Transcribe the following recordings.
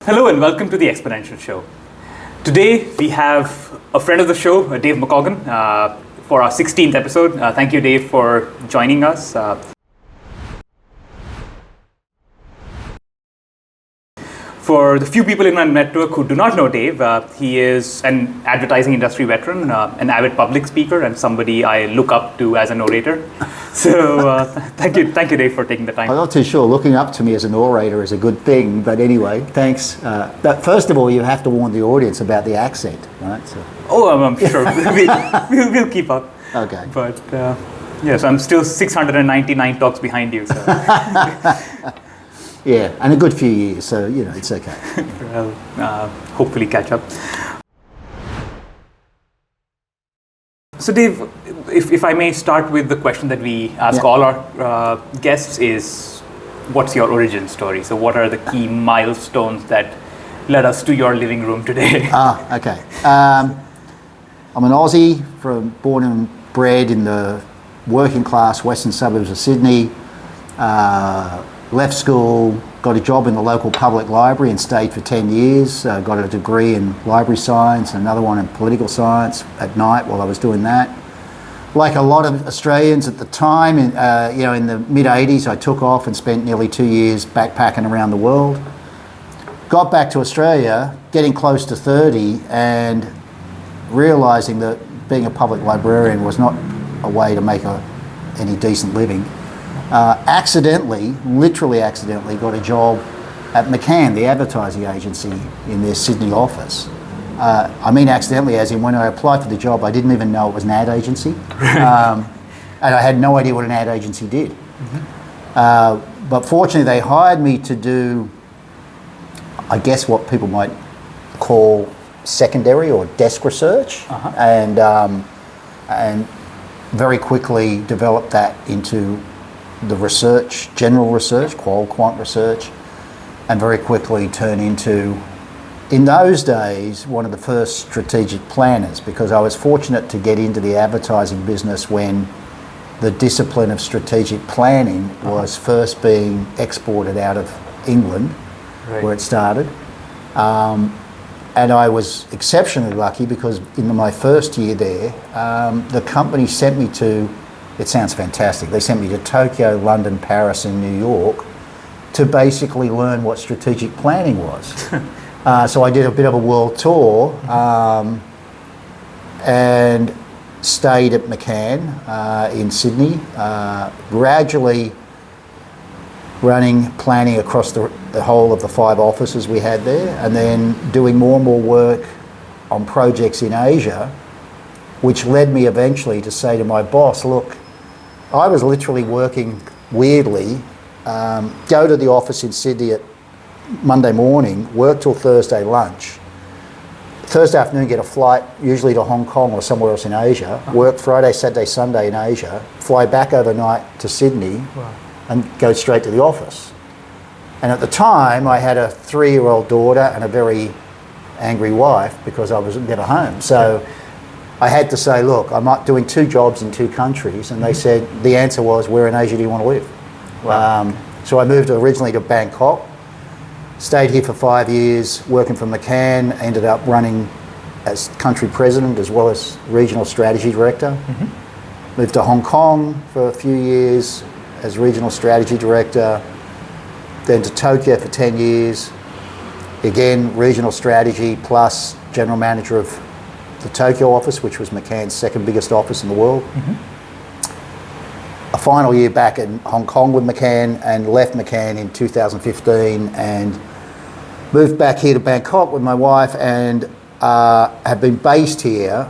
Hello and welcome to the Exponential Show. Today we have a friend of the show, Dave McCaughan, for our 16th episode. Thank you, Dave, for joining us. For the few people in my network who do not know Dave, he is an advertising industry veteran, an avid public speaker, and somebody I look up to as an orator. So thank you, Dave, for taking the time. I'm not too sure. Looking up to me as an orator is a good thing, but anyway, thanks. But first of all, you have to warn the audience about the accent, right? So. Oh, I'm sure we'll keep up. Okay. But yes, I'm still 699 talks behind you. So. Yeah, and a good few years, so it's okay. Well, hopefully catch up. So Dave, if I may start with the question that we ask all our guests is, what's your origin story? So what are the key milestones that led us to your living room today? Okay. I'm an Aussie, born and bred in the working class western suburbs of Sydney. Left school, got a job in the local public library and stayed for 10 years. Got a degree in library science, another one in political science at night while I was doing that. Like a lot of Australians at the time, in the mid-80s, I took off and spent nearly 2 years backpacking around the world. Got back to Australia, getting close to 30, and realising that being a public librarian was not a way to make any decent living. Literally accidentally, got a job at McCaughan, the advertising agency, in their Sydney office. I mean accidentally, as in when I applied for the job, I didn't even know it was an ad agency. And I had no idea what an ad agency did. Mm-hmm. But fortunately, they hired me to do, I guess, what people might call secondary or desk research. Uh-huh. And very quickly developed that into the research, general research, quant research, and very quickly turned into, in those days, one of the first strategic planners, because I was fortunate to get into the advertising business when the discipline of strategic planning was first being exported out of England, where it started. And I was exceptionally lucky because in my first year there, the company sent me to, it sounds fantastic, they sent me to Tokyo, London, Paris and New York to basically learn what strategic planning was. So I did a bit of a world tour and stayed at McCaughan in Sydney, gradually running planning across the whole of the 5 offices we had there, and then doing more and more work on projects in Asia, which led me eventually to say to my boss, look, I was literally working weirdly, go to the office in Sydney at Monday morning, work till Thursday lunch, Thursday afternoon get a flight usually to Hong Kong or somewhere else in Asia, work Friday, Saturday, Sunday in Asia, fly back overnight to Sydney, and go straight to the office. And at the time I had a 3-year-old daughter and a very angry wife because I was never home. So I had to say, look, I'm not doing 2 jobs in 2 countries, and they said, the answer was, where in Asia do you want to live? Wow. So I moved originally to Bangkok, stayed here for 5 years, working for McCaughan, ended up running as country president as well as regional strategy director. Mm-hmm. Moved to Hong Kong for a few years as regional strategy director, then to Tokyo for 10 years, again, regional strategy plus general manager of the Tokyo office, which was McCann's second biggest office in the world. Mm-hmm. A final year back in Hong Kong with McCaughan, and left McCaughan in 2015 and moved back here to Bangkok with my wife, and have been based here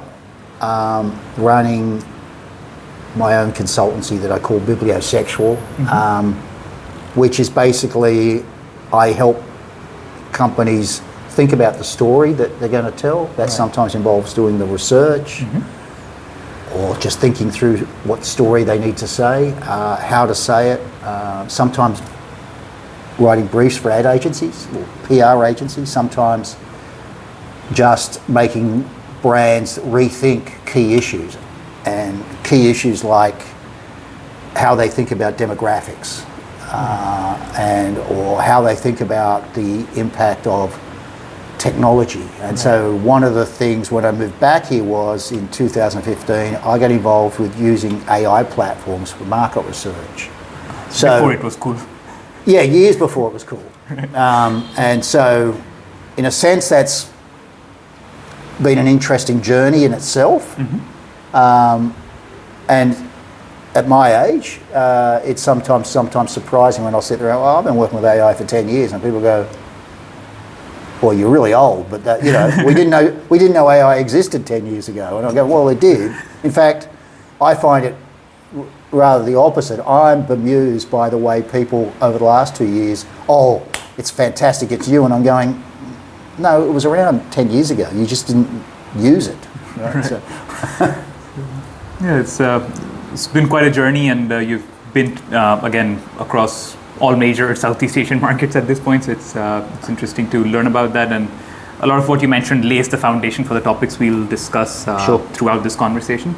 running my own consultancy that I call Bibliosexual, which is basically, I help companies think about the story that they're going to tell. That sometimes involves doing the research, or just thinking through what story they need to say, how to say it, sometimes writing briefs for ad agencies or PR agencies, sometimes just making brands rethink key issues, and key issues like how they think about demographics, or how they think about the impact of technology. And so one of the things when I moved back here was in 2015, I got involved with using AI platforms for market research. So, before it was cool. Yeah, years before it was cool. And so, in a sense, that's been an interesting journey in itself. And at my age, it's sometimes surprising when I'll sit there and go, oh, I've been working with AI for 10 years, and people go, well, you're really old, but that, we didn't know AI existed 10 years ago. And I go, well, it did. In fact, I find it rather the opposite. I'm bemused by the way people over the last 2 years, oh, it's fantastic, it's you. And I'm going, no, it was around 10 years ago. You just didn't use it. Right? So. Yeah, it's been quite a journey, and you've been, again, across all major Southeast Asian markets at this point. So it's interesting to learn about that. And a lot of what you mentioned lays the foundation for the topics we'll discuss throughout this conversation.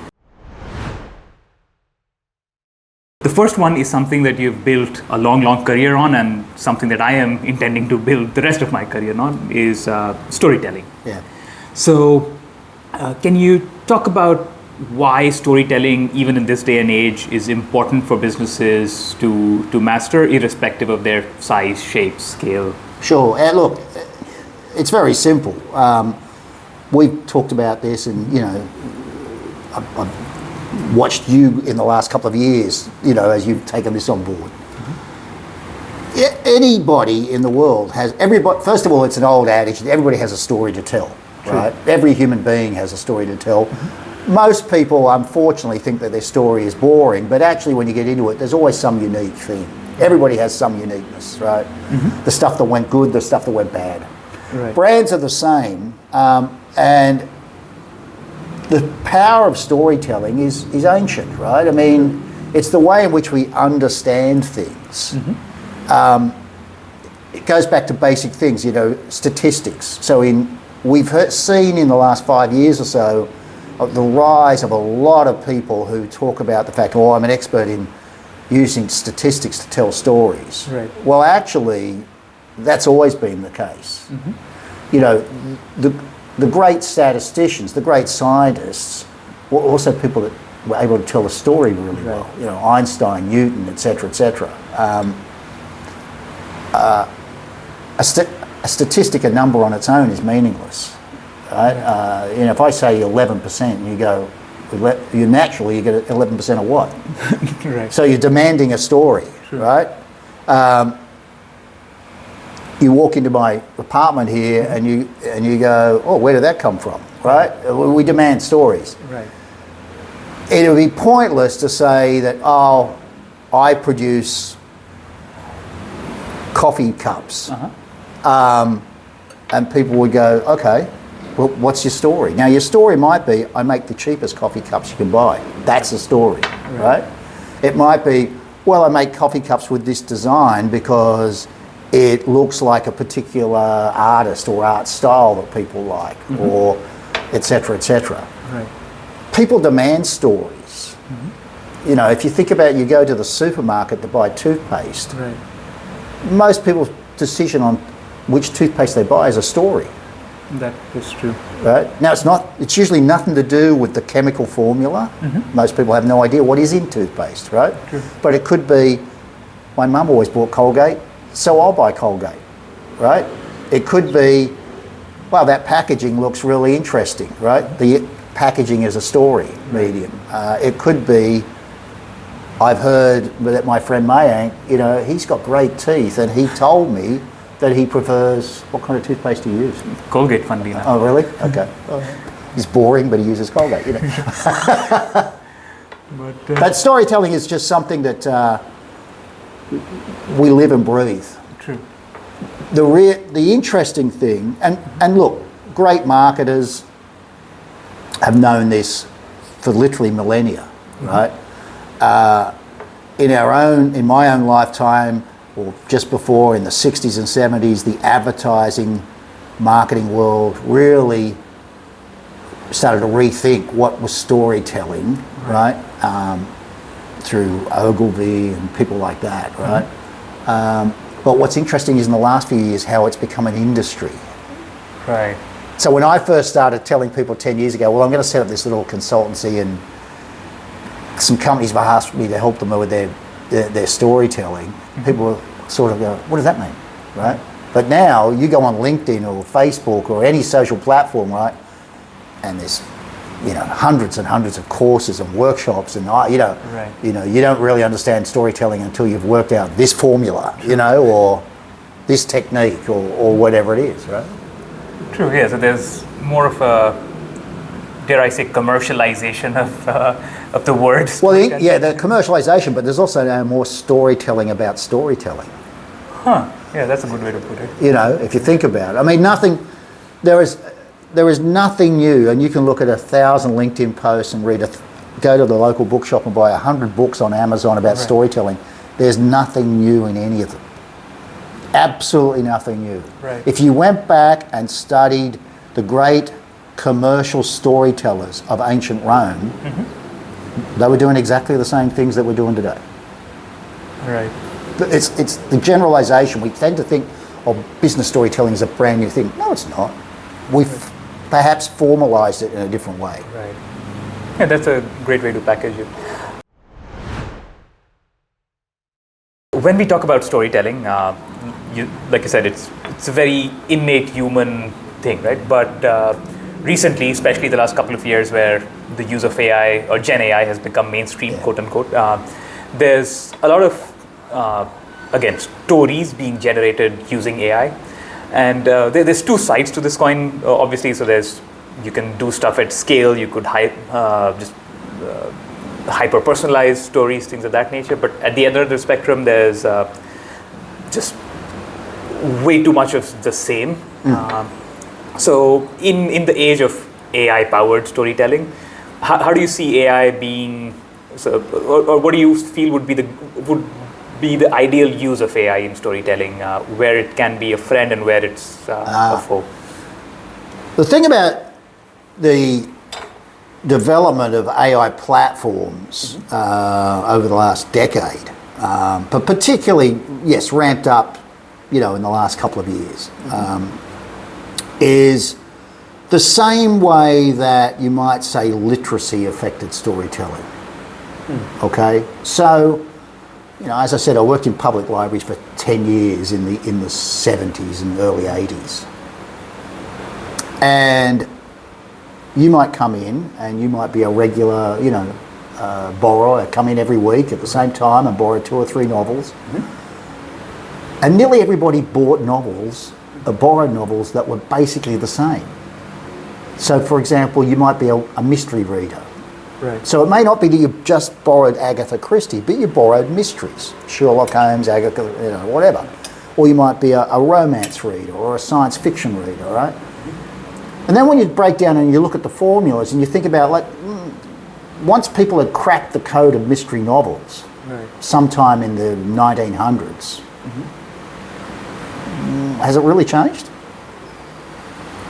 The first one is something that you've built a long career on, and something that I am intending to build the rest of my career on, is storytelling. Yeah. So can you talk about why storytelling, even in this day and age, is important for businesses to master, irrespective of their size, shape, scale? Sure. And look, it's very simple. We've talked about this, and I've watched you in the last couple of years, as you've taken this on board. Anybody in the world first of all, it's an old adage that everybody has a story to tell, right? Every human being has a story to tell. Most people, unfortunately, think that their story is boring, but actually when you get into it, there's always some unique thing. Everybody has some uniqueness, right? The stuff that went good, the stuff that went bad. Right. Brands are the same, and the power of storytelling is ancient, right? I mean, it's the way in which we understand things. It goes back to basic things, statistics. So we've seen in the last 5 years or so the rise of a lot of people who talk about the fact, I'm an expert in using statistics to tell stories. Right. Well, actually, that's always been the case. The great statisticians, the great scientists, were also people that were able to tell a story really well. Einstein, Newton, etc., etc. A statistic, a number on its own, is meaningless. Right? If I say 11%, and you go, you get 11% of what? Right. So you're demanding a story, right? You walk into my apartment here, and you go, oh, where did that come from? Right? We demand stories. Right. It would be pointless to say that, I produce coffee cups, and people would go, okay. Well, what's your story? Now, your story might be, I make the cheapest coffee cups you can buy. That's the story, right? It might be, well, I make coffee cups with this design because it looks like a particular artist or art style that people like, or et cetera, et cetera. Right. People demand stories. If you think about it, you go to the supermarket to buy toothpaste. Right. Most people's decision on which toothpaste they buy is a story. That is true. Right? Now, it's usually nothing to do with the chemical formula. Most people have no idea what is in toothpaste, right? True. But it could be, my mum always bought Colgate, so I'll buy Colgate, right? It could be, well, that packaging looks really interesting, right? The packaging is a story medium. It could be, I've heard that my friend Mayank, he's got great teeth, and he told me that he prefers, what kind of toothpaste do you use? Colgate, funnily enough. Oh, really? Okay. He's boring, but he uses Colgate, But storytelling is just something that we live and breathe. True. The interesting thing, and look, great marketers have known this for literally millennia, right? In my own lifetime, or just before, in the 60s and 70s, the advertising marketing world really started to rethink what was storytelling, right? Through Ogilvy and people like that, right? But what's interesting is in the last few years how it's become an industry, Right. So when I first started telling people 10 years ago, well, I'm going to set up this little consultancy, and some companies have asked me to help them with their storytelling, people will sort of go, what does that mean, right? But now you go on LinkedIn or Facebook or any social platform, right, and there's hundreds and hundreds of courses and workshops, and you don't really understand storytelling until you've worked out this formula, or this technique or whatever it is, right? True. Yeah. So there's more of a, dare I say, commercialization of the words. Well, the commercialization, but there's also now more storytelling about storytelling. Huh. Yeah, that's a good way to put it. If you think about it. I mean, there is nothing new, and you can look at 1,000 LinkedIn posts and go to the local bookshop and buy 100 books on Amazon about storytelling. There's nothing new in any of them. Absolutely nothing new. Right. If you went back and studied the great commercial storytellers of ancient Rome, they were doing exactly the same things that we're doing today. Right. It's the generalization. We tend to think, business storytelling is a brand new thing. No, it's not. We've perhaps formalized it in a different way. Right. Yeah, that's a great way to package it. When we talk about storytelling, like you said, it's a very innate human thing, right? But recently, especially the last couple of years, where the use of AI or Gen AI has become mainstream, quote unquote, there's a lot of again, stories being generated using AI. And there's two sides to this coin, obviously. So you can do stuff at scale, you could hyper-personalized stories, things of that nature. But at the other end of the spectrum, there's just way too much of the same. So in the age of AI-powered storytelling, how do you see AI being, or what do you feel would be the ideal use of AI in storytelling, where it can be a friend and where it's a foe? The thing about the development of AI platforms over the last decade, but particularly, yes, ramped up, in the last couple of years, is the same way that you might say literacy affected storytelling. Okay, so. As I said, I worked in public libraries for 10 years in the 70s and early 80s. And you might come in and you might be a regular, borrower, come in every week at the same time and borrow 2 or 3 novels. And nearly everybody bought novels, borrowed novels that were basically the same. So, for example, you might be a mystery reader. Right. So it may not be that you just borrowed Agatha Christie, but you borrowed mysteries, Sherlock Holmes, Agatha, whatever. Or you might be a romance reader or a science fiction reader, right? And then when you break down and you look at the formulas and you think about, once people had cracked the code of mystery novels, sometime in the 1900s, has it really changed?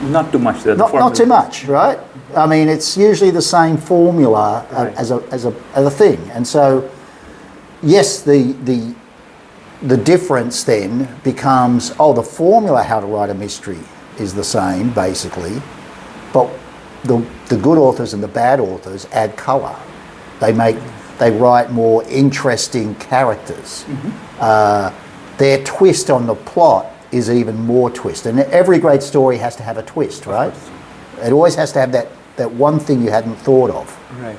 Not too much. Not too much, right? I mean, it's usually the same formula as a thing, and so yes, the difference then becomes the formula how to write a mystery is the same basically, but the good authors and the bad authors add colour. They write more interesting characters. Their twist on the plot is even more twist. And every great story has to have a twist, right? It always has to have that one thing you hadn't thought of. Right.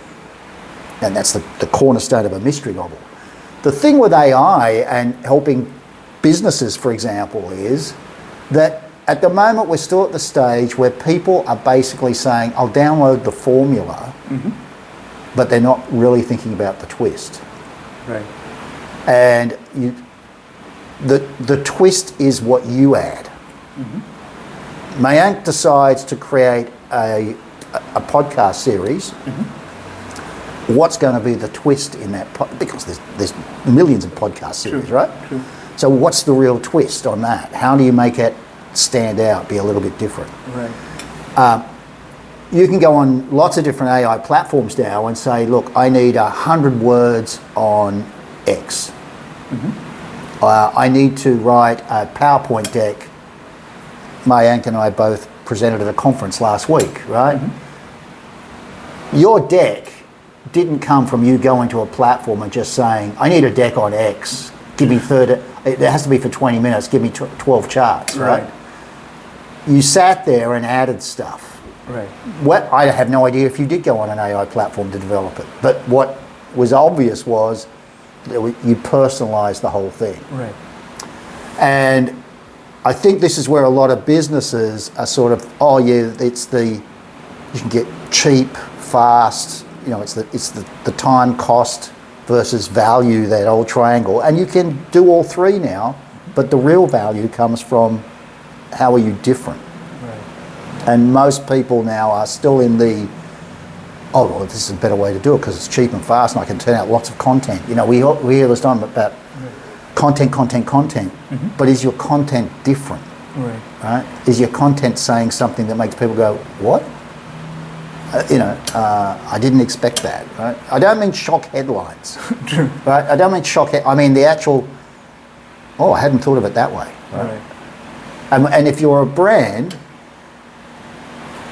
And that's the cornerstone of a mystery novel. The thing with AI and helping businesses, for example, is that at the moment we're still at the stage where people are basically saying, I'll download the formula, but they're not really thinking about the twist. Right. And the twist is what you add. Mayank decides to create a podcast series. What's going to be the twist in that? Because there's millions of podcast series, right? True. So what's the real twist on that? How do you make it stand out, be a little bit different? Right. You can go on lots of different AI platforms now and say, look, I need 100 words on X. I need to write a PowerPoint deck. Mayank and I both presented at a conference last week, right? Your deck didn't come from you going to a platform and just saying, I need a deck on X, give me 30, it has to be for 20 minutes, give me 12 charts, right? You sat there and added stuff. Right. What, I have no idea if you did go on an AI platform to develop it, but what was obvious was that you personalised the whole thing. Right. And I think this is where a lot of businesses are sort of, oh yeah, you can get cheap, fast, you know, it's the time cost versus value, that old triangle. And you can do all three now, but the real value comes from how are you different? Right. And most people now are still in the, oh, well, this is a better way to do it because it's cheap and fast and I can turn out lots of content. You know, we hear this time about content. But is your content different? Right? Is your content saying something that makes people go, what? I didn't expect that, right? I don't mean shock headlines, True. right? I don't mean I mean the actual, oh, I hadn't thought of it that way, right? And if you're a brand,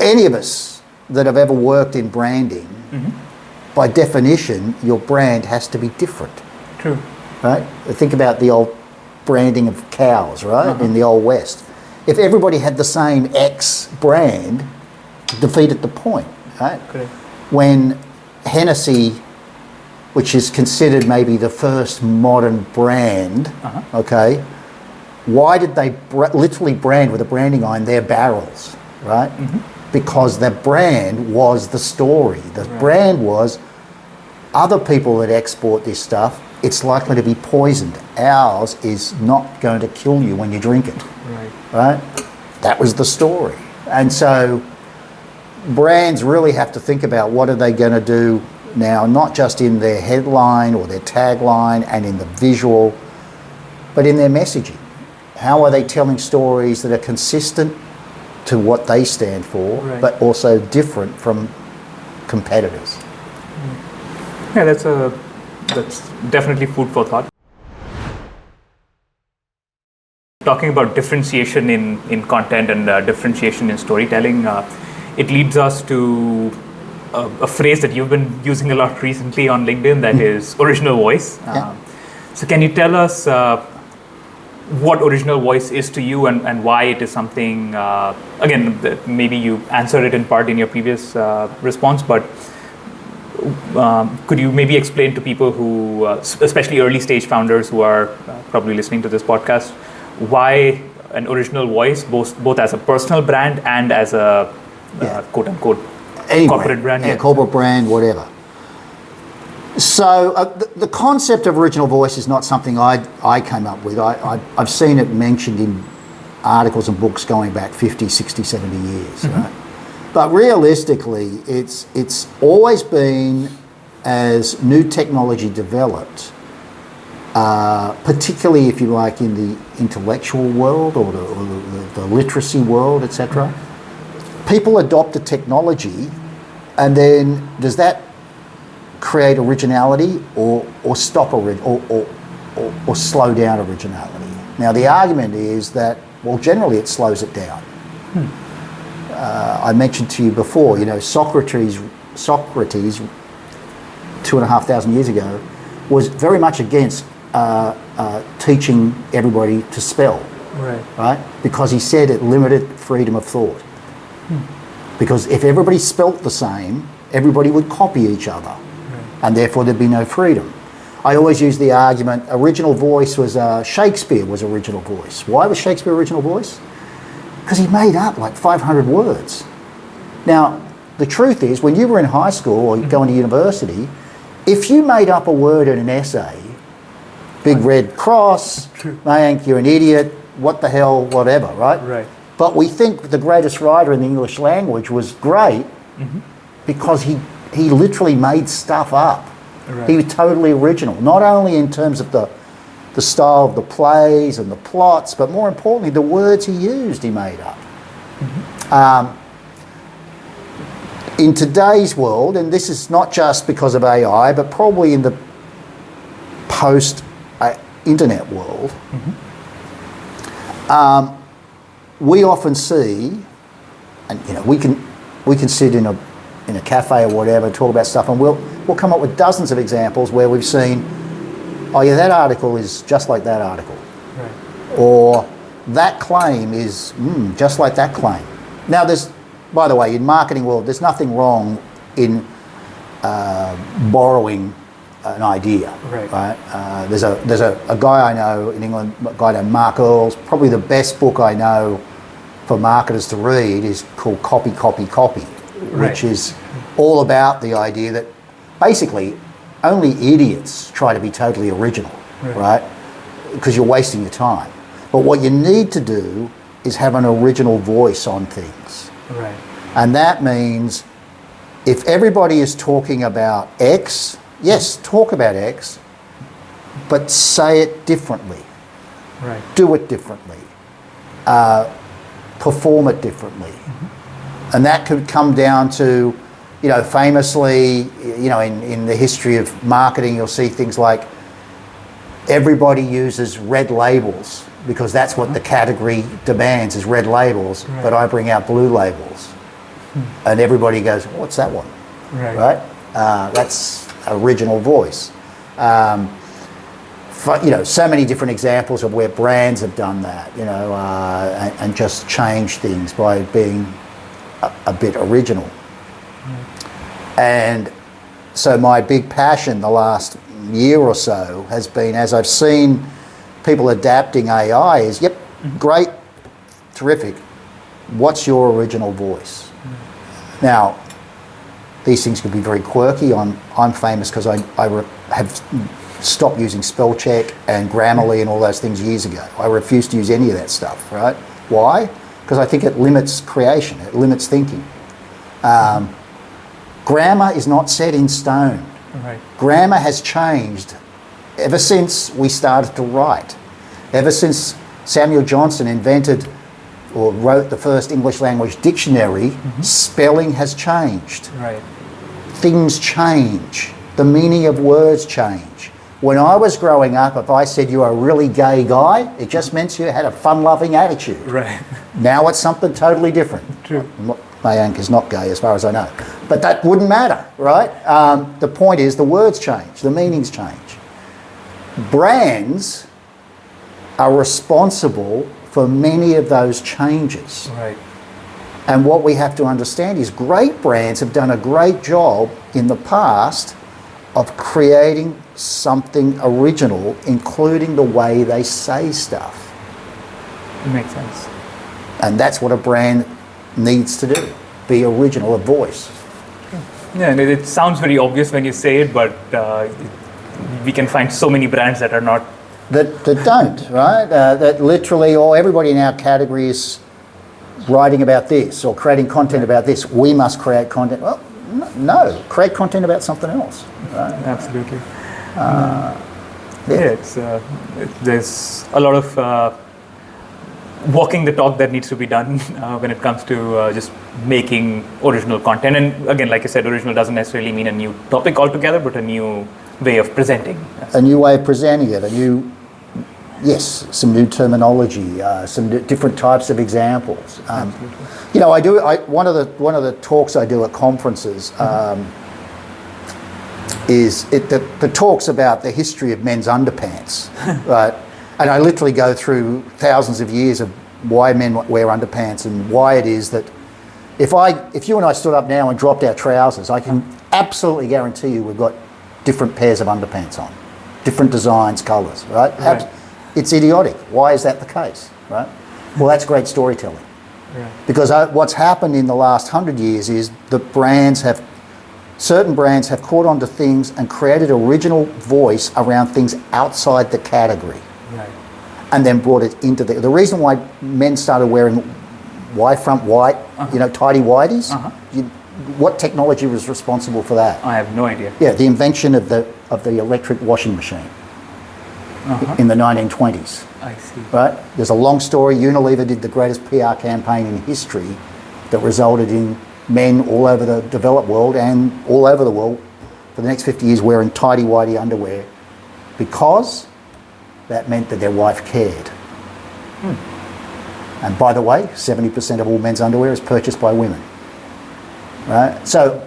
any of us that have ever worked in branding, by definition, your brand has to be different. True. Right? Think about the old branding of cows, right? In the Old West. If everybody had the same X brand, defeated the point, right? Correct. When Hennessy, which is considered maybe the first modern brand, okay, why did they literally brand with a branding iron their barrels, right? Because the brand was the story. The brand was other people that export this stuff, it's likely to be poisoned. Ours is not going to kill you when you drink it. Right? That was the story. And so brands really have to think about what are they going to do now, not just in their headline or their tagline and in the visual, but in their messaging. How are they telling stories that are consistent to what they stand for, but also different from competitors? Yeah, that's definitely food for thought. Talking about differentiation in content and differentiation in storytelling, it leads us to a phrase that you've been using a lot recently on LinkedIn, that is original voice. So can you tell us what original voice is to you and why it is something, again, maybe you answered it in part in your previous response, but could you maybe explain to people who, especially early stage founders who are probably listening to this podcast, why an original voice, both as a personal brand and as a quote unquote corporate brand? Corporate brand, whatever. So the concept of original voice is not something I came up with. I've seen it mentioned in articles and books going back 50, 60, 70 years, right? But realistically, it's always been, as new technology developed, particularly if you like in the intellectual world or the literacy world, etc. People adopt a technology, and then does that create originality or stop or slow down originality? Now the argument is that, well, generally it slows it down. I mentioned to you before, Socrates 2,500 years ago was very much against teaching everybody to spell, right? Because he said it limited freedom of thought. Because if everybody spelt the same, everybody would copy each other, and therefore there'd be no freedom. I always use the argument, original voice was, Shakespeare was original voice. Why was Shakespeare original voice? Because he made up like 500 words. Now, the truth is, when you were in high school or going to university, if you made up a word in an essay, big red cross, Mayank, you're an idiot, what the hell, whatever, right? But we think the greatest writer in the English language was great because he literally made stuff up. He was totally original, not only in terms of the style of the plays and the plots, but more importantly, the words he used, he made up. In today's world, and this is not just because of AI, but probably in the post-internet world, we often see and you know, we can sit in a cafe or whatever, talk about stuff, and we'll come up with dozens of examples where we've seen, oh yeah, that article is just like that article, Right. or that claim is just like that claim. Now, by the way, in marketing world, there's nothing wrong in borrowing an idea. Right. There's a guy I know in England, a guy named Mark Earls. Probably the best book I know for marketers to read is called Copy, Copy, Copy, which is all about the idea that basically only idiots try to be totally original, right? Because you're wasting your time. But what you need to do is have an original voice on things. Right. And that means if everybody is talking about X, yes, talk about X, but say it differently. Right. Do it differently. Perform it differently. And that could come down to, you know, famously, you know, in the history of marketing, you'll see things like everybody uses red labels because that's what the category demands is red labels, but I bring out blue labels. And everybody goes, what's that one? Right? That's original voice. You know, so many different examples of where brands have done that, you know, and just changed things by being a bit original. And so my big passion the last year or so has been, as I've seen people adapting AI, is, yep, great, terrific. What's your original voice? Now, these things could be very quirky. I'm famous because I have stopped using spell check and Grammarly and all those things years ago. I refuse to use any of that stuff, right? Why? Because I think it limits creation, it limits thinking. Grammar is not set in stone. Right. Grammar has changed ever since we started to write. Ever since Samuel Johnson invented or wrote the first English language dictionary, spelling has changed. Right. Things change. The meaning of words change. When I was growing up, if I said you are a really gay guy, it just meant you had a fun-loving attitude. Right. Now it's something totally different. True. Mayank is not gay as far as I know. But that wouldn't matter, right? The point is the words change, the meanings change. Brands are responsible for many of those changes. Right. And what we have to understand is great brands have done a great job in the past of creating something original, including the way they say stuff. It makes sense. And that's what a brand needs to do, be original, a voice. Yeah, and it sounds very obvious when you say it, but we can find so many brands that are not. That don't, right? That literally, or everybody in our category is writing about this or creating content about this. We must create content. Well, no, create content about something else. Right? Absolutely. There's a lot of walking the talk that needs to be done when it comes to just making original content. And again, like I said, original doesn't necessarily mean a new topic altogether, but a new way of presenting. A new way of presenting it, some new terminology, some different types of examples. You know, one of the talks I do at conferences is the talks about the history of men's underpants, right? And I literally go through thousands of years of why men wear underpants and why it is that if you and I stood up now and dropped our trousers, I can absolutely guarantee you we've got different pairs of underpants on, different designs, colours, right? It's idiotic. Why is that the case, right? Well, that's great storytelling. Right. Because what's happened in the last 100 years is that certain brands have caught on to things and created original voice around things outside the category. Right. And then brought it into the reason why men started wearing front white, tidy whities. What technology was responsible for that? I have no idea. Yeah, the invention of the electric washing machine in the 1920s. I see. Right? There's a long story. Unilever did the greatest PR campaign in history that resulted in men all over the developed world and all over the world for the next 50 years wearing tidy whitey underwear because that meant that their wife cared. And by the way, 70% of all men's underwear is purchased by women. Right? So,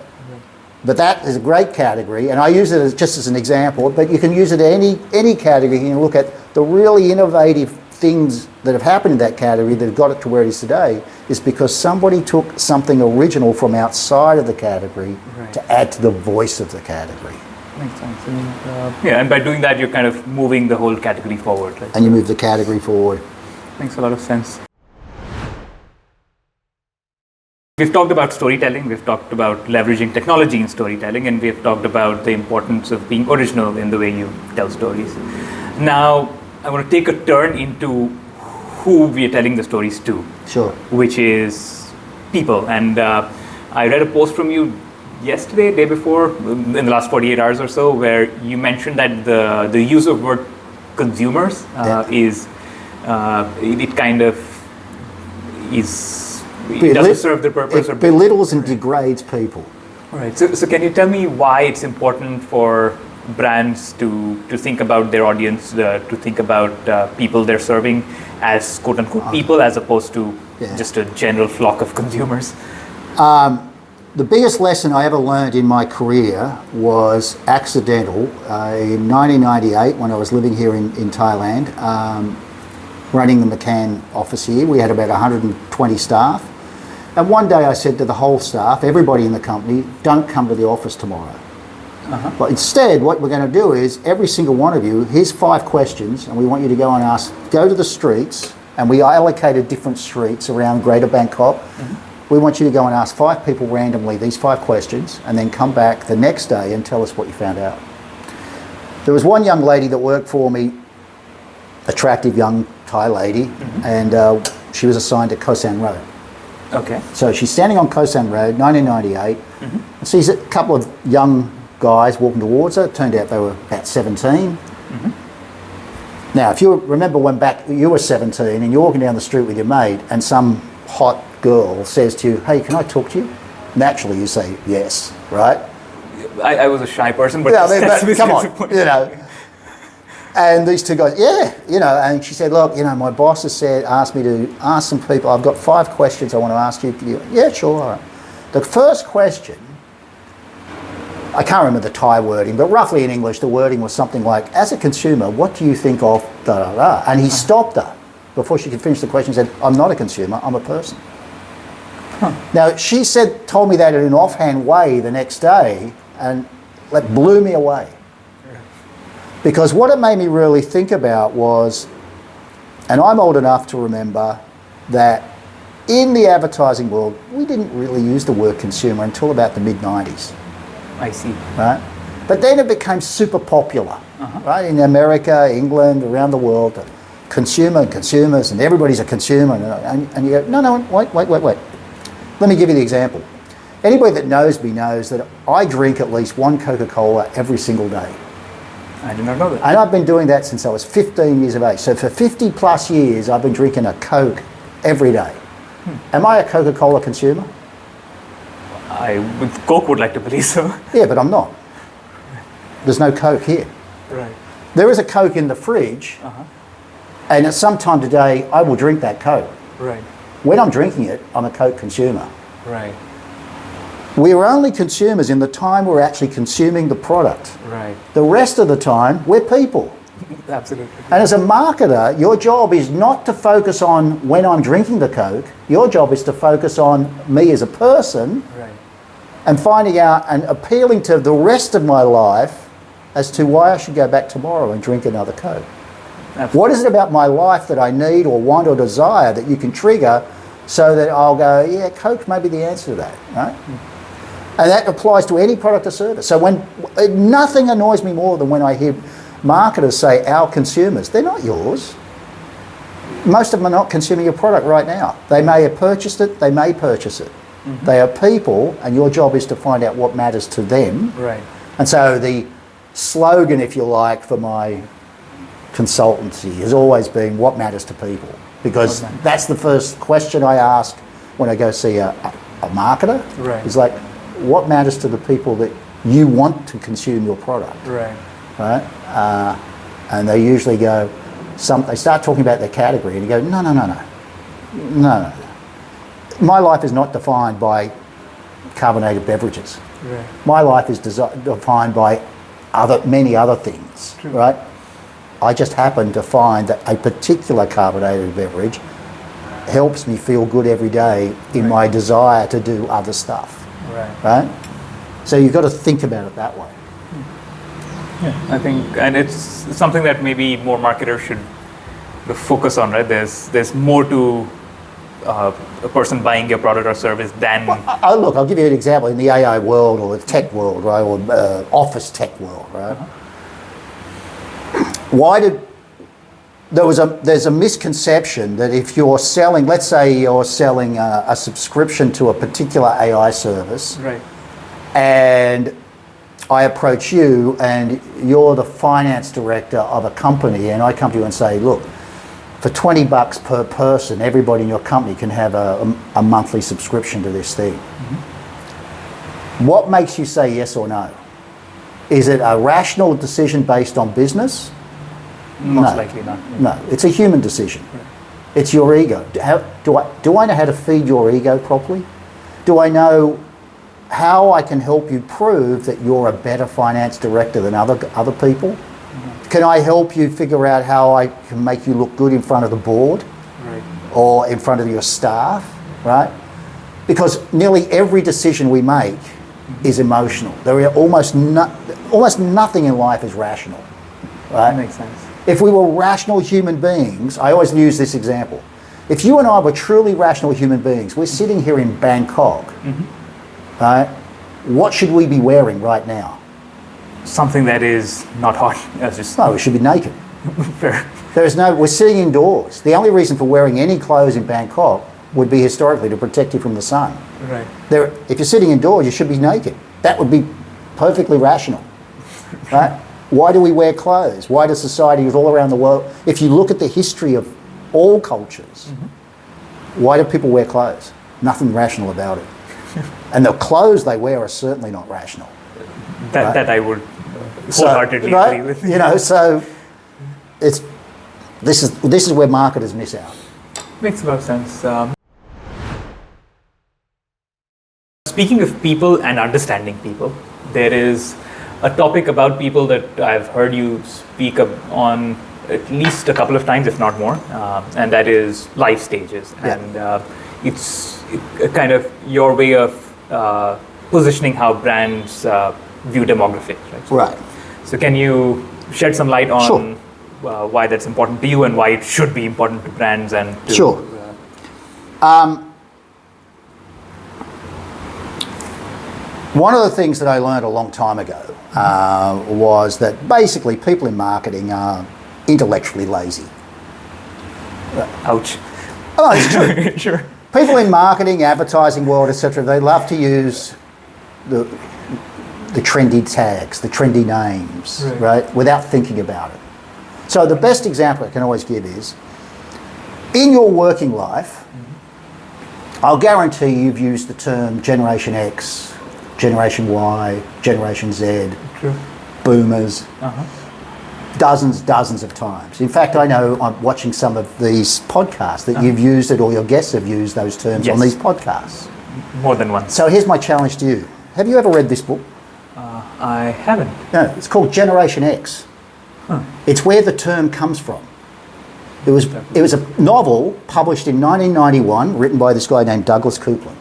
but that is a great category, and I use it just as an example, but you can use it in any category. You can look at the really innovative things that have happened in that category that have got it to where it is today, is because somebody took something original from outside of the category to add to the voice of the category. Makes sense. And by doing that, you're kind of moving the whole category forward. Right? And you move the category forward. Makes a lot of sense. We've talked about storytelling, we've talked about leveraging technology in storytelling, and we've talked about the importance of being original in the way you tell stories. Now, I want to take a turn into who we are telling the stories to. Sure. Which is people. And I read a post from you yesterday, day before, in the last 48 hours or so, where you mentioned that the use of word consumers is, it kind of is, it doesn't serve the purpose. It belittles and degrades people. All right. So can you tell me why it's important for brands to think about their audience, to think about people they're serving as quote-unquote people, as opposed to just a general flock of consumers? The biggest lesson I ever learned in my career was accidental. In 1998, when I was living here in Thailand, running the McCaughan office here, we had about 120 staff. And one day I said to the whole staff, everybody in the company, don't come to the office tomorrow. But instead, what we're going to do is, every single one of you, here's 5 questions, and we want you to go and go to the streets, and we allocated different streets around Greater Bangkok. We want you to go and ask 5 people randomly these 5 questions, and then come back the next day and tell us what you found out. There was one young lady that worked for me, attractive young Thai lady, and she was assigned to Koh San Road. Okay. So she's standing on Koh San Road, 1998, and sees a couple of young guys walking towards her. It turned out they were about 17. Now, if you remember when back you were 17 and you're walking down the street with your mate and some hot girl says to you, hey, can I talk to you? Naturally you say yes, right? I was a shy person, but, but come on, you know. And these 2 guys, and she said, look, my boss has asked me to ask some people, I've got 5 questions I want to ask you. Yeah, sure, all right. The first question, I can't remember the Thai wording, but roughly in English, the wording was something like, as a consumer, what do you think of da da da? And he stopped her before she could finish the question and said, I'm not a consumer, I'm a person. Now, she told me that in an offhand way the next day, and that blew me away. Because what it made me really think about was, and I'm old enough to remember that in the advertising world, we didn't really use the word consumer until about the mid-90s. I see. Right? But then it became super popular, right? In America, England, around the world, consumer and consumers, and everybody's a consumer. And you go, no, wait. Let me give you the example. Anybody that knows me knows that I drink at least 1 Coca-Cola every single day. I did not know that. And I've been doing that since I was 15 years of age. So for 50 plus years, I've been drinking a Coke every day. Am I a Coca-Cola consumer? Coke would like to believe so. Yeah, but I'm not. There's no Coke here. Right. There is a Coke in the fridge, and at some time today, I will drink that Coke. Right. When I'm drinking it, I'm a Coke consumer. Right. We are only consumers in the time we're actually consuming the product. Right. The rest of the time, we're people. Absolutely. And as a marketer, your job is not to focus on when I'm drinking the Coke. Your job is to focus on me as a person, and finding out and appealing to the rest of my life as to why I should go back tomorrow and drink another Coke. Absolutely. What is it about my life that I need or want or desire that you can trigger so that I'll go, yeah, Coke may be the answer to that, right? And that applies to any product or service. So nothing annoys me more than when I hear marketers say our consumers. They're not yours. Most of them are not consuming your product right now. They may have purchased it, they may purchase it. They are people, and your job is to find out what matters to them. Right. And so the slogan, if you like, for my consultancy has always been what matters to people, because that's the first question I ask when I go see a marketer. Right. Is like, what matters to the people that you want to consume your product? Right. Right. And they usually go, they start talking about their category, and you go, no. No. My life is not defined by carbonated beverages. Right. My life is defined by many other things, True. right? I just happen to find that a particular carbonated beverage helps me feel good every day in my desire to do other stuff, right? So you've got to think about it that way. Yeah, I think, and it's something that maybe more marketers should focus on, right? There's more to a person buying your product or service than... Well, look, I'll give you an example. In the AI world or the tech world, right, or office tech world, right? There's a misconception that if you're selling, let's say you're selling a subscription to a particular AI service, Right. and I approach you and you're the finance director of a company, and I come to you and say, look, for $20 per person, everybody in your company can have a monthly subscription to this thing. Mm-hmm. What makes you say yes or no? Is it a rational decision based on business? Most likely not. No, it's a human decision. Right. It's your ego. Do I know how to feed your ego properly? Do I know how I can help you prove that you're a better finance director than other people? Mm-hmm. Can I help you figure out how I can make you look good in front of the board, right, or in front of your staff, right? Because nearly every decision we make is emotional. There are almost nothing in life is rational, right? That makes sense. If we were rational human beings, I always use this example. If you and I were truly rational human beings, we're sitting here in Bangkok, mm-hmm, right? What should we be wearing right now? Something that is not hot. No, we should be naked. Fair. We're sitting indoors. The only reason for wearing any clothes in Bangkok would be historically to protect you from the sun. Right. If you're sitting indoors, you should be naked. That would be perfectly rational, right? Why do we wear clothes? Why does societies all around the world, if you look at the history of all cultures, mm-hmm, why do people wear clothes? Nothing rational about it. And the clothes they wear are certainly not rational. That I would wholeheartedly agree with. You know, so this is where marketers miss out. Makes a lot of sense. Speaking of people and understanding people, there is a topic about people that I've heard you speak on at least a couple of times, if not more, and that is life stages. Yeah. And it's kind of your way of positioning how brands view demographics, right? Right. So can you shed some light on Sure. Why that's important to you and why it should be important to brands and to... Sure. One of the things that I learned a long time ago was that basically people in marketing are intellectually lazy. Ouch. Oh, it's true. Sure. People in marketing, advertising world, etc., they love to use the trendy tags, the trendy names, right, without thinking about it. So the best example I can always give is, in your working life, mm-hmm, I'll guarantee you've used the term Generation X, Generation Y, Generation Z, true, Boomers, dozens of times. In fact, I know I'm watching some of these podcasts that you've used it, or your guests have used those terms on these podcasts. More than once. So here's my challenge to you. Have you ever read this book? I haven't. No, it's called Generation X. Huh. It's where the term comes from. It was a novel published in 1991, written by this guy named Douglas Coupland.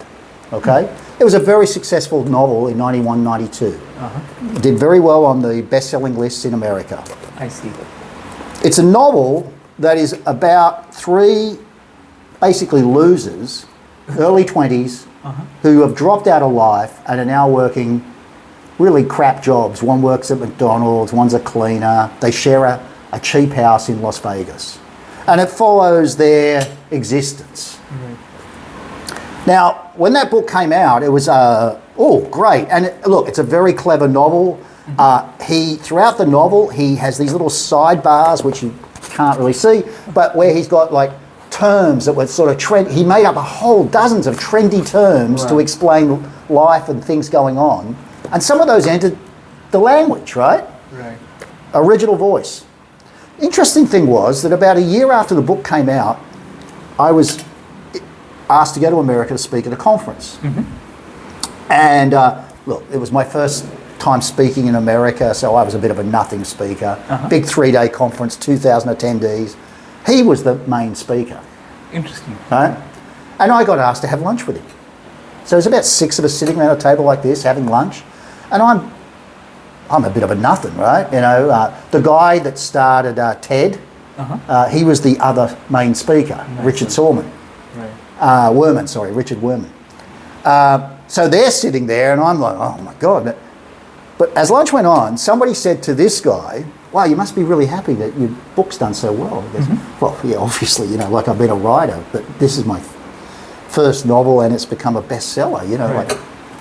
Okay? It was a very successful novel in 91, 92. It did very well on the best-selling lists in America. I see. It's a novel that is about three basically losers, early 20s, who have dropped out of life and are now working really crap jobs. One works at McDonald's, one's a cleaner. They share a cheap house in Las Vegas. And it follows their existence. Now, when that book came out, it was, great. And look, it's a very clever novel. Throughout the novel, he has these little sidebars, which you can't really see, but where he's got like terms that were sort of trend. He made up a whole dozens of trendy terms to explain life and things going on. And some of those entered the language, right? Right. Original voice. Interesting thing was that about a year after the book came out, I was asked to go to America to speak at a conference. And look, it was my first time speaking in America, so I was a bit of a nothing speaker. Big 3-day conference, 2,000 attendees. He was the main speaker. Interesting. Right? And I got asked to have lunch with him. So there's about 6 of us sitting around a table like this, having lunch. And I'm a bit of a nothing, right? You know, the guy that started TED, he was the other main speaker, Richard Sorman. Richard Werman. So they're sitting there and I'm like, oh my God. But as lunch went on, somebody said to this guy, wow, you must be really happy that your book's done so well. He goes, well, yeah, obviously, you know, like I've been a writer, but this is my first novel and it's become a bestseller, you know, like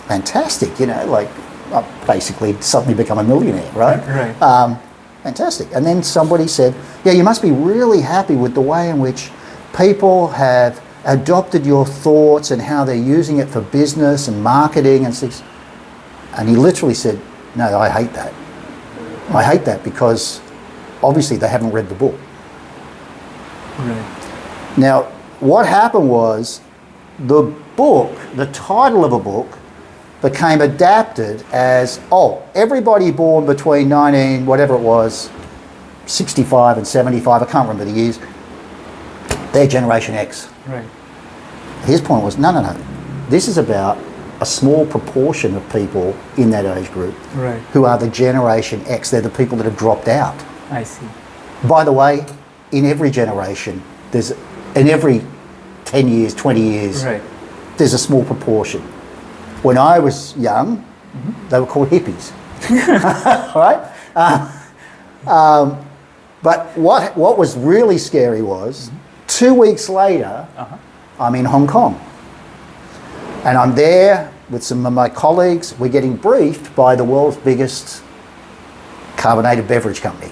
fantastic, you know, like I've basically suddenly become a millionaire, right? Fantastic. And then somebody said, yeah, you must be really happy with the way in which people have adopted your thoughts and how they're using it for business and marketing and things. And he literally said, no, I hate that. I hate that because obviously they haven't read the book. Now, what happened was the book, the title of a book, became adapted as, everybody born between 65 and 75, I can't remember the years, they're Generation X. His point was, no. This is about a small proportion of people in that age group who are the Generation X. They're the people that have dropped out. I see. By the way, in every generation, in every 10 years, 20 years, there's a small proportion. When I was young, they were called hippies, right? But what was really scary was 2 weeks later, I'm in Hong Kong. And I'm there with some of my colleagues. We're getting briefed by the world's biggest carbonated beverage company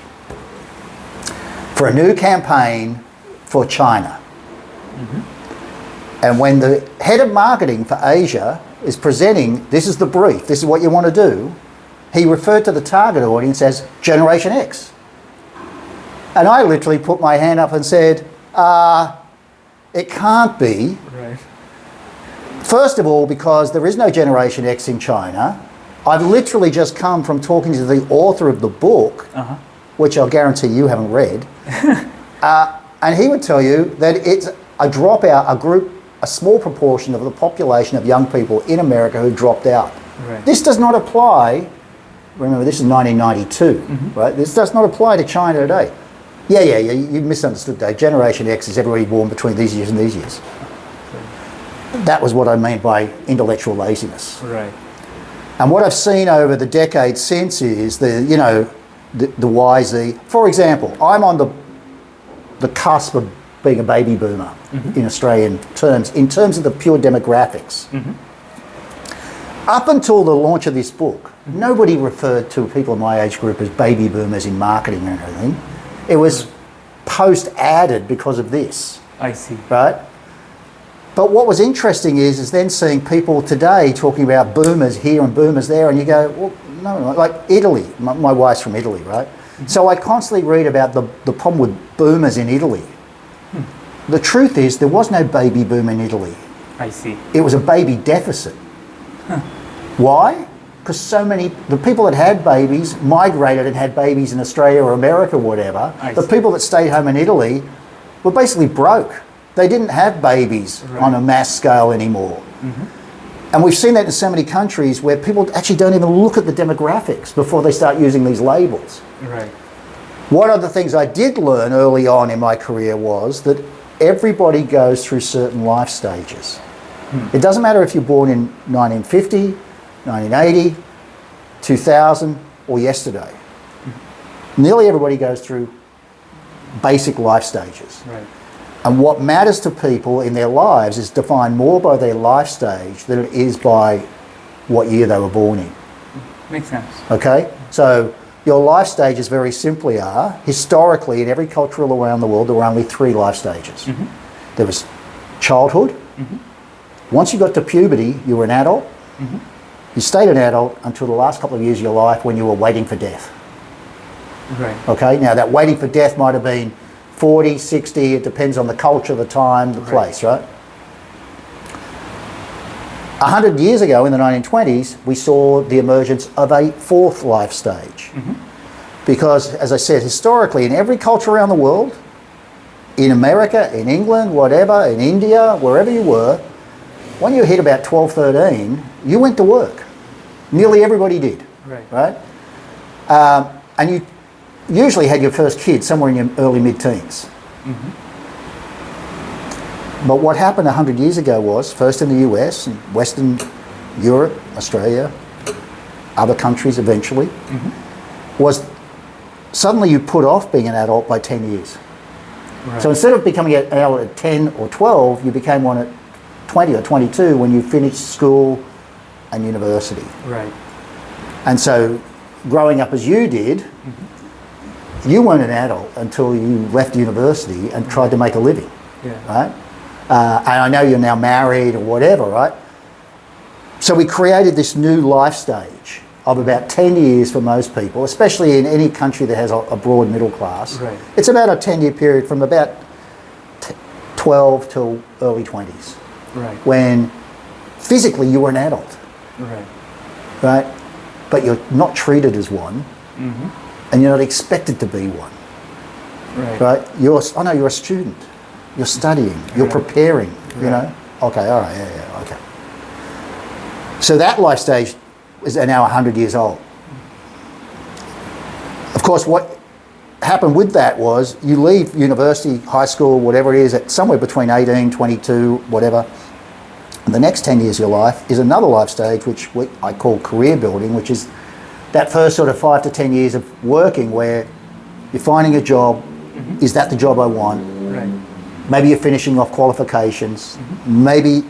for a new campaign for China. And when the head of marketing for Asia is presenting, this is the brief, this is what you want to do, he referred to the target audience as Generation X. And I literally put my hand up and said, it can't be. First of all, because there is no Generation X in China. I've literally just come from talking to the author of the book, which I'll guarantee you haven't read. And he would tell you that it's a dropout, a small proportion of the population of young people in America who dropped out. This does not apply, remember this is 1992, right? This does not apply to China today. Yeah, you misunderstood, Dave. Generation X is everybody born between these years and these years. That was what I mean by intellectual laziness. And what I've seen over the decades since is the YZ. For example, I'm on the cusp of being a baby boomer in Australian terms, in terms of the pure demographics. Up until the launch of this book, nobody referred to people in my age group as baby boomers in marketing or anything. It was post-added because of this. I see. Right? But what was interesting is then seeing people today talking about boomers here and boomers there, and you go, well, no, like Italy. My wife's from Italy, right? So I constantly read about the problem with boomers in Italy. The truth is there was no baby boom in Italy. I see. It was a baby deficit. Why? Because the people that had babies migrated and had babies in Australia or America or whatever. The people that stayed home in Italy were basically broke. They didn't have babies on a mass scale anymore. And we've seen that in so many countries where people actually don't even look at the demographics before they start using these labels. One of the things I did learn early on in my career was that everybody goes through certain life stages. It doesn't matter if you're born in 1950, 1980, 2000, or yesterday. Nearly everybody goes through basic life stages. And what matters to people in their lives is defined more by their life stage than it is by what year they were born in. Makes sense. Okay? So your life stages very simply are, historically in every culture all around the world, there were only 3 life stages. There was childhood. Once you got to puberty, you were an adult. You stayed an adult until the last couple of years of your life when you were waiting for death. Okay? Now that waiting for death might have been 40, 60, it depends on the culture, the time, the place, right? 100 years ago, in the 1920s, we saw the emergence of a fourth life stage. Because, as I said, historically, in every culture around the world, in America, in England, whatever, in India, wherever you were, when you hit about 12, 13, you went to work. Nearly everybody did, right? And you usually had your first kid somewhere in your early mid-teens. But what happened 100 years ago was, first in the US and Western Europe, Australia, other countries eventually, was suddenly you put off being an adult by 10 years. So instead of becoming an adult at 10 or 12, you became one at 20 or 22 when you finished school and university. And so growing up as you did, you weren't an adult until you left university and tried to make a living, right? And I know you're now married or whatever, right? So we created this new life stage of about 10 years for most people, especially in any country that has a broad middle class. It's about a 10-year period from about 12 till early 20s, when physically you were an adult, right? But you're not treated as one, and you're not expected to be one, right? You're a student. You're studying, you're preparing, you know? Okay, all right, okay. So that life stage is now 100 years old. Of course, what happened with that was you leave university, high school, whatever it is, at somewhere between 18, 22, whatever. And the next 10 years of your life is another life stage, which I call career building, which is that first sort of 5 to 10 years of working where you're finding a job. Is that the job I want? Maybe you're finishing off qualifications. Maybe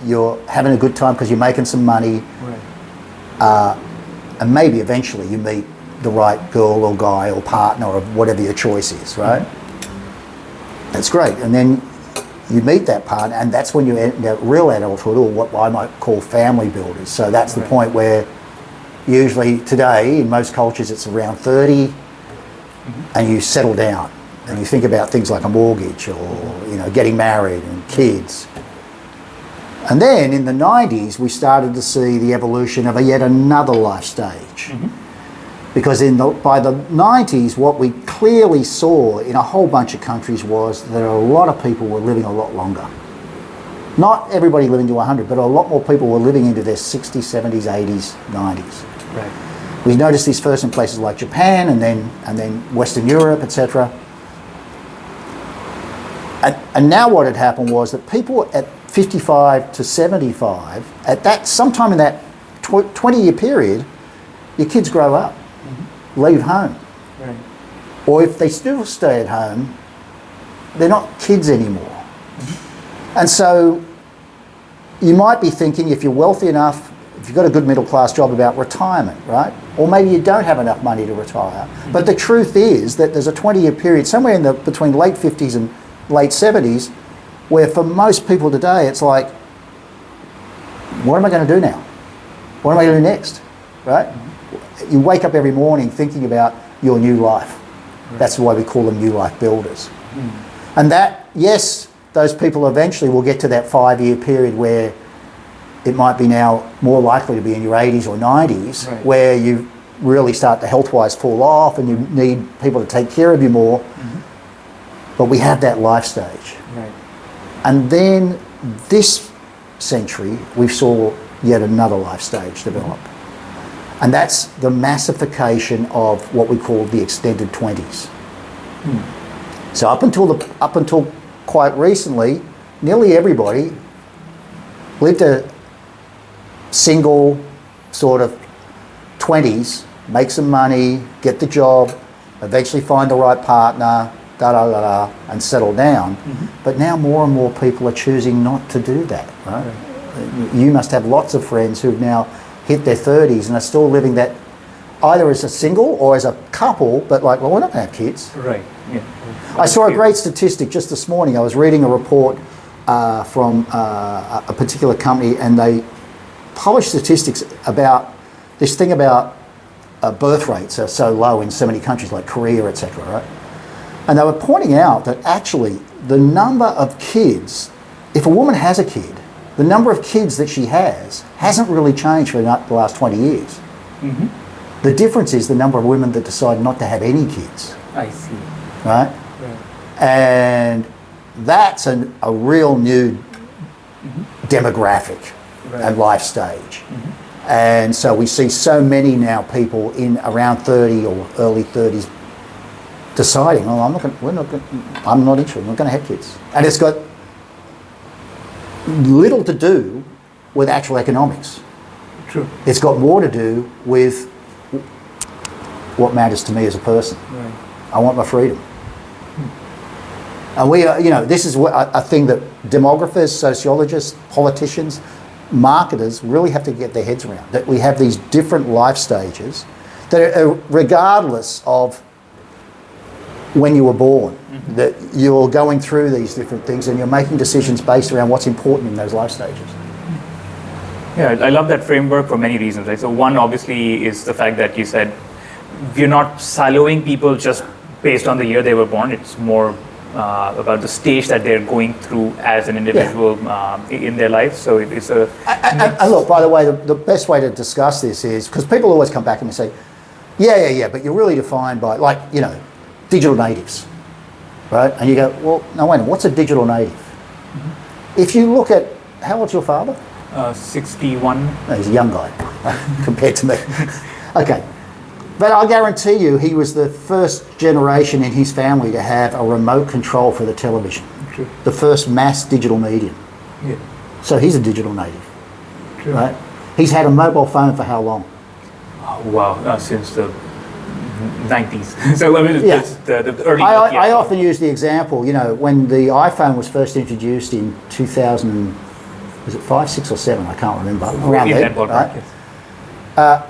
you're having a good time because you're making some money. And maybe eventually you meet the right girl or guy or partner or whatever your choice is, right? That's great. And then you meet that partner, and that's when you enter real adulthood, or what I might call family builders. So that's the point where usually today in most cultures it's around 30 and you settle down. And you think about things like a mortgage or, you know, getting married and kids. And then in the 90s, we started to see the evolution of yet another life stage. Because by the 90s, what we clearly saw in a whole bunch of countries was that a lot of people were living a lot longer. Not everybody living to 100, but a lot more people were living into their 60s, 70s, 80s, 90s. We noticed this first in places like Japan and then Western Europe, etc. And now what had happened was that people at 55 to 75, at that sometime in that 20-year period, your kids grow up, leave home. Or if they still stay at home, they're not kids anymore. And so you might be thinking, if you're wealthy enough, if you've got a good middle class job, about retirement, right? Or maybe you don't have enough money to retire. But the truth is that there's a 20-year period somewhere between late 50s and late 70s, where for most people today, it's like, what am I going to do now? What am I going to do next, right? You wake up every morning thinking about your new life. That's why we call them new life builders. And that, yes, those people eventually will get to that 5-year period where it might be now more likely to be in your 80s or 90s, where you really start to health-wise fall off and you need people to take care of you more. But we have that life stage. And then this century, we saw yet another life stage develop. And that's the massification of what we call the extended 20s. So up until quite recently, nearly everybody lived a single sort of 20s, make some money, get the job, eventually find the right partner, and settle down. But now more and more people are choosing not to do that, right? You must have lots of friends who've now hit their 30s and are still living that either as a single or as a couple, but like, well, we're not going to have kids. I saw a great statistic just this morning. I was reading a report from a particular company, and they published statistics about this thing about birth rates are so low in so many countries like Korea, etc., right? And they were pointing out that actually the number of kids, if a woman has a kid, The number of kids that she has hasn't really changed for the last 20 years. The difference is the number of women that decide not to have any kids. I see. Right? And that's a real new demographic and life stage. And so we see so many now people in around 30 or early 30s deciding, oh, I'm not interested, I'm not going to have kids. And it's got little to do with actual economics. True. It's got more to do with what matters to me as a person. Right. I want my freedom. And we are, this is a thing that demographers, sociologists, politicians, marketers really have to get their heads around. That we have these different life stages that are, regardless of when you were born, that you're going through these different things and you're making decisions based around what's important in those life stages. Yeah, I love that framework for many reasons. Right? So one obviously is the fact that you said we're not siloing people just based on the year they were born. It's more about the stage that they're going through as an individual in their life. So it's a... And look, by the way, the best way to discuss this is, because people always come back and say, yeah, but you're really defined by, digital natives, right? And you go, well, no, wait a minute, what's a digital native? If you look at, how old's your father? 61. No, he's a young guy compared to me. Okay. But I'll guarantee you he was the first generation in his family to have a remote control for the television. True. The first mass digital medium. Yeah. So he's a digital native. True. Right? He's had a mobile phone for how long? Oh, wow, since the 90s. So I mean, it's the early... I often use the example, when the iPhone was first introduced in 2000, was it 5, 6 or 7? I can't remember. Around there, right?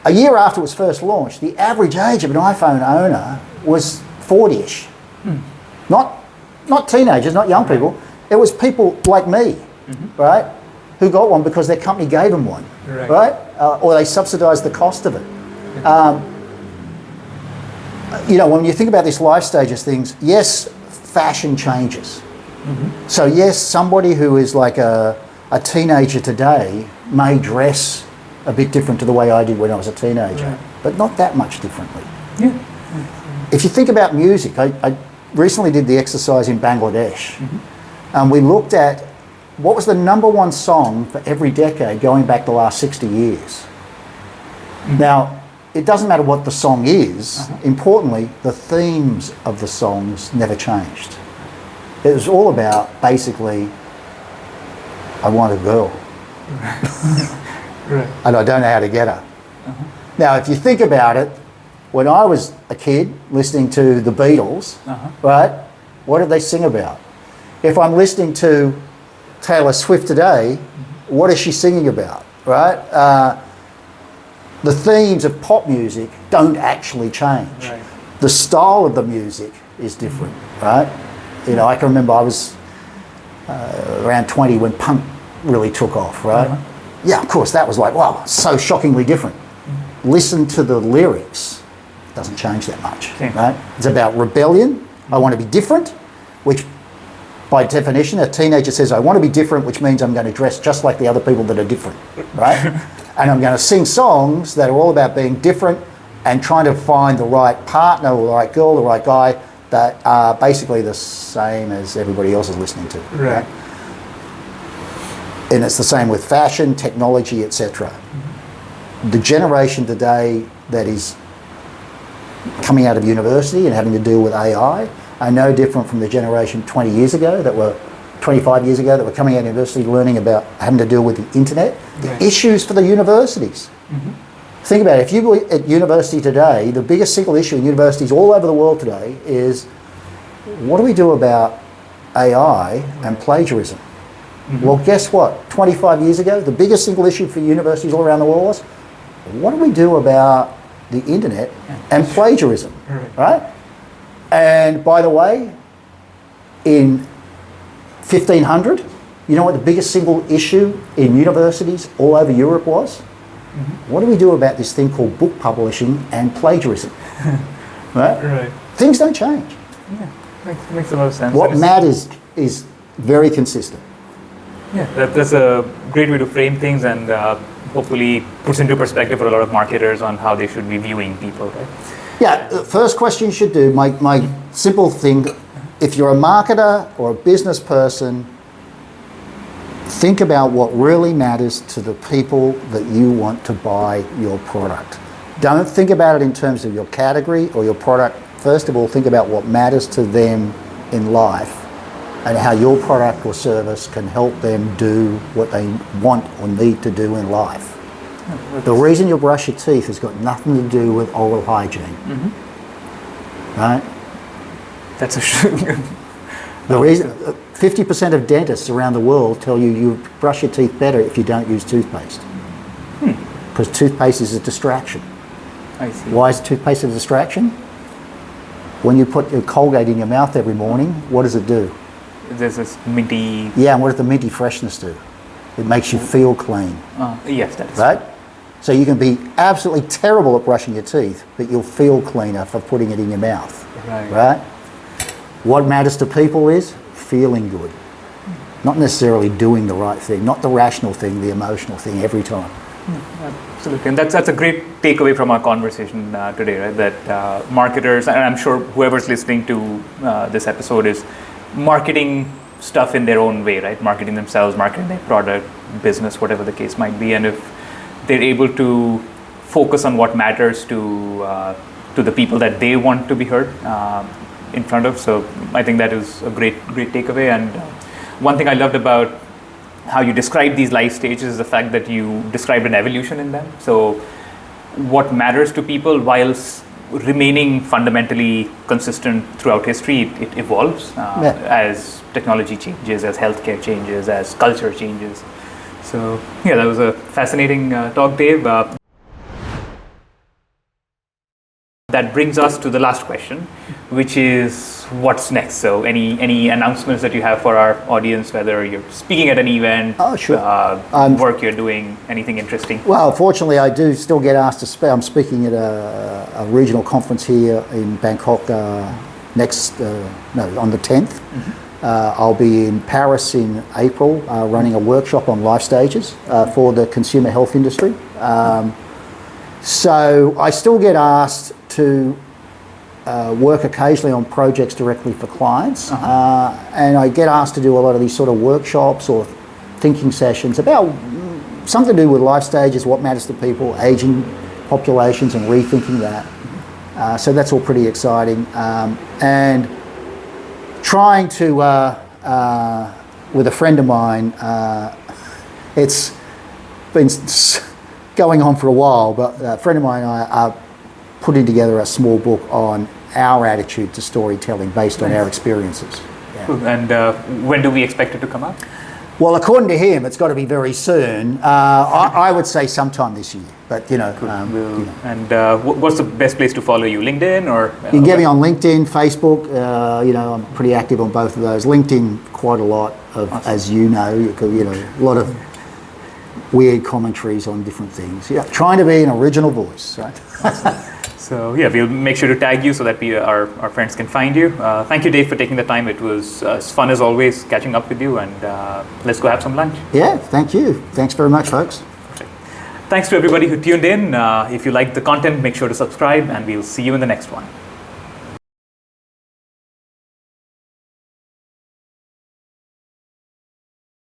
A year after it was first launched, the average age of an iPhone owner was 40-ish. Not teenagers, not young people. It was people like me, right, who got one because their company gave them one, right? Or they subsidised the cost of it. When you think about this life stages things, yes, fashion changes. So yes, somebody who is like a teenager today may dress a bit different to the way I did when I was a teenager, but not that much differently. If you think about music, I recently did the exercise in Bangladesh, and we looked at what was the number one song for every decade going back the last 60 years. Now, it doesn't matter what the song is, importantly, the themes of the songs never changed. It was all about, basically, I want a girl. And I don't know how to get her. Now, if you think about it, when I was a kid listening to the Beatles, right, what did they sing about? If I'm listening to Taylor Swift today, what is she singing about, right? The themes of pop music don't actually change. The style of the music is different, right? I can remember I was around 20 when punk really took off, right? Yeah, of course, that was like, wow, so shockingly different. Listen to the lyrics, it doesn't change that much, right? It's about rebellion, I want to be different, which by definition, a teenager says, I want to be different, which means I'm going to dress just like the other people that are different, right? And I'm going to sing songs that are all about being different and trying to find the right partner or the right girl, the right guy that are basically the same as everybody else is listening to. Right? And it's the same with fashion, technology, etc. The generation today that is coming out of university and having to deal with AI are no different from the generation 25 years ago that were coming out of university learning about having to deal with the internet. The issues for the universities. Think about it, if you go at university today, the biggest single issue in universities all over the world today is, what do we do about AI and plagiarism? Well, guess what? 25 years ago, the biggest single issue for universities all around the world was, what do we do about the internet and plagiarism, right? And by the way, in 1500, you know what the biggest single issue in universities all over Europe was? What do we do about this thing called book publishing and plagiarism? Right? Things don't change. Yeah, makes a lot of sense. What matters is very consistent. Yeah, that's a great way to frame things, and hopefully puts into perspective for a lot of marketers on how they should be viewing people, right? Yeah, the first question you should do, my simple thing, if you're a marketer or a business person, think about what really matters to the people that you want to buy your product. Don't think about it in terms of your category or your product. First of all, think about what matters to them in life and how your product or service can help them do what they want or need to do in life. The reason you brush your teeth has got nothing to do with oral hygiene. Right? That's the reason 50% of dentists around the world tell you brush your teeth better if you don't use toothpaste. Because toothpaste is a distraction. I see. Why is toothpaste a distraction? When you put your Colgate in your mouth every morning, what does it do? There's this minty... Yeah, and what does the minty freshness do? It makes you feel clean. Yes, that is right? So you can be absolutely terrible at brushing your teeth, but you'll feel cleaner for putting it in your mouth. Right? What matters to people is feeling good. Not necessarily doing the right thing, not the rational thing, the emotional thing every time. Absolutely, and that's a great takeaway from our conversation today, right? That marketers, and I'm sure whoever's listening to this episode is marketing stuff in their own way, right? Marketing themselves, marketing their product, business, whatever the case might be, and if they're able to focus on what matters to the people that they want to be heard in front of, so I think that is a great takeaway. And one thing I loved about how you describe these life stages is the fact that you described an evolution in them. So what matters to people whilst remaining fundamentally consistent throughout history, it evolves as technology changes, as healthcare changes, as culture changes. So yeah, that was a fascinating talk, Dave. That brings us to the last question, which is what's next? So any announcements that you have for our audience, whether you're speaking at an event, work you're doing, anything interesting? Well, fortunately, I do still get asked to speak. I'm speaking at a regional conference here in Bangkok on the 10th. I'll be in Paris in April running a workshop on life stages for the consumer health industry. So I still get asked to work occasionally on projects directly for clients, and I get asked to do a lot of these sort of workshops or thinking sessions about something to do with life stages, what matters to people, aging populations, and rethinking that. So that's all pretty exciting, and trying to with a friend of mine. It's been going on for a while, but a friend of mine and I are putting together a small book on our attitude to storytelling based on our experiences. Yeah. Cool. And when do we expect it to come out? Well, according to him, it's got to be very soon. I would say sometime this year, but you know. Cool. And what's the best place to follow you? LinkedIn or? You can get me on LinkedIn, Facebook. I'm pretty active on both of those. LinkedIn, quite a lot of, as you know, a lot of weird commentaries on different things. Yeah, trying to be an original voice, right? So yeah, we'll make sure to tag you so that our friends can find you. Thank you, Dave, for taking the time. It was as fun as always catching up with you, and let's go have some lunch. Yeah, thank you. Thanks very much, folks. Perfect. Thanks to everybody who tuned in. If you liked the content, make sure to subscribe, and we'll see you in the next one.